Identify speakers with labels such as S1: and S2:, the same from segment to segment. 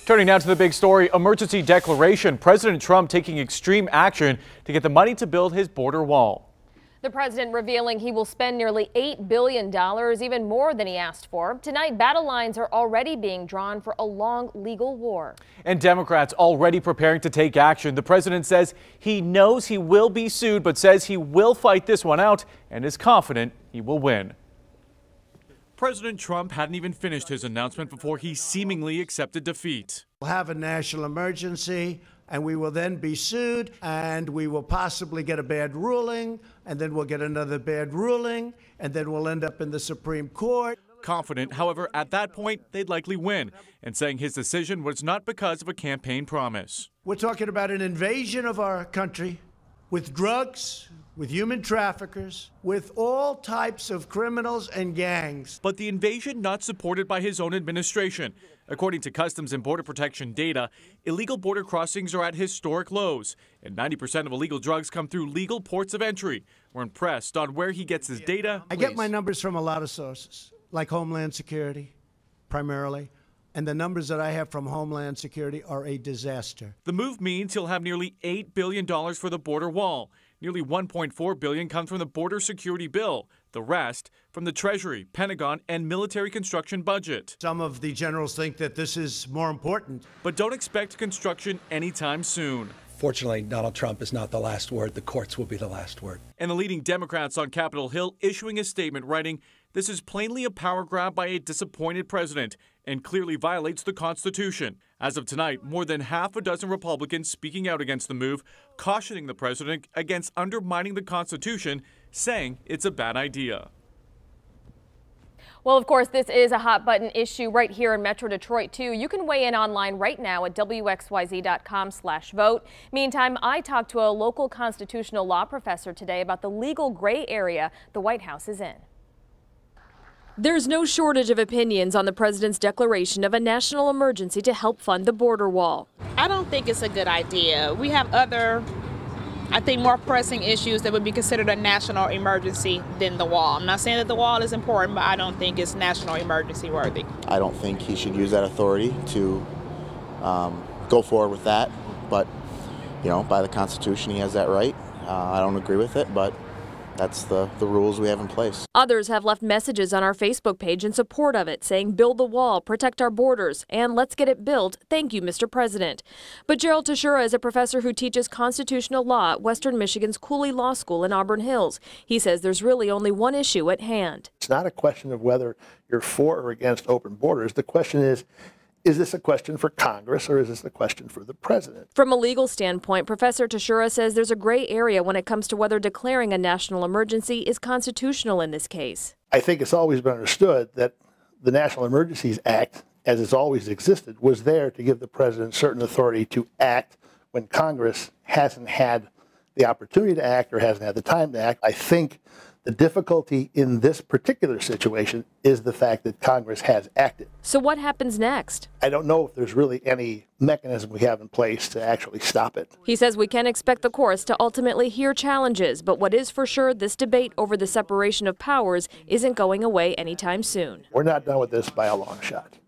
S1: Turning now to the big story, emergency declaration. President Trump taking extreme action to get the money to build his border wall.
S2: The president revealing he will spend nearly $8 billion, even more than he asked for. Tonight, battle lines are already being drawn for a long legal war. And Democrats already preparing to take action. The president says he knows he will be sued, but says he will fight this one out and is confident he will win. President Trump hadn't even finished his announcement before he seemingly accepted defeat.
S3: We'll have a national emergency, and we will then be sued, and we will possibly get a bad ruling, and then we'll get another bad ruling, and then we'll end up in the Supreme Court.
S1: Confident, however, at that point, they'd likely win, and saying his decision was not because of a campaign promise.
S3: We're talking about an invasion of our country with drugs, with human traffickers, with all types of criminals and gangs.
S1: But the invasion not supported by his own administration. According to Customs and Border Protection data, illegal border crossings are at historic lows, and 90% of illegal drugs come through legal ports of entry. We're impressed on where he gets his data.
S3: I get my numbers from a lot of sources, like Homeland Security, primarily. And the numbers that I have from Homeland Security are a disaster.
S1: The move means he'll have nearly $8 billion for the border wall. Nearly $1.4 billion comes from the border security bill. The rest from the Treasury, Pentagon, and military construction budget.
S3: Some of the generals think that this is more important.
S1: But don't expect construction anytime soon.
S4: Fortunately, Donald Trump is not the last word. The courts will be the last word.
S1: And the leading Democrats on Capitol Hill issuing a statement writing, "This is plainly a power grab by a disappointed president and clearly violates the Constitution." As of tonight, more than half a dozen Republicans speaking out against the move, cautioning the president against undermining the Constitution, saying it's a bad idea. Well, of course, this is a hot button issue right here in Metro Detroit, too. You can weigh in online right now at WXYZ.com/vote. Meantime, I talked to a local constitutional law professor today about the legal gray area the White House is in. There's no shortage of opinions on the president's declaration of a national emergency to help fund the border wall.
S5: I don't think it's a good idea. We have other, I think, more pressing issues that would be considered a national emergency than the wall. I'm not saying that the wall is important, but I don't think it's national emergency worthy.
S6: I don't think he should use that authority to go forward with that. But, you know, by the Constitution, he has that right. I don't agree with it, but that's the rules we have in place.
S2: Others have left messages on our Facebook page in support of it, saying build the wall, protect our borders, and let's get it built. Thank you, Mr. President. But Gerald Tashura is a professor who teaches constitutional law at Western Michigan's Cooley Law School in Auburn Hills. He says there's really only one issue at hand.
S7: It's not a question of whether you're for or against open borders. The question is this a question for Congress or is this a question for the president?
S2: From a legal standpoint, Professor Tashura says there's a gray area when it comes to whether declaring a national emergency is constitutional in this case.
S7: I think it's always been understood that the National Emergencies Act, as it's always existed, was there to give the president certain authority to act when Congress hasn't had the opportunity to act or hasn't had the time to act. I think the difficulty in this particular situation is the fact that Congress has acted.
S2: So what happens next?
S7: I don't know if there's really any mechanism we have in place to actually stop it.
S2: He says we can expect the courts to ultimately hear challenges, but what is for sure, this debate over the separation of powers isn't going away anytime soon.
S7: We're not done with this by a long shot.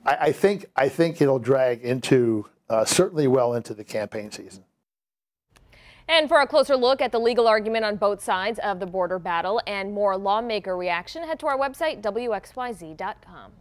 S7: I think it'll drag into certainly well into the campaign season.
S2: And for a closer look at the legal argument on both sides of the border battle and more lawmaker reaction, head to our website, WXYZ.com.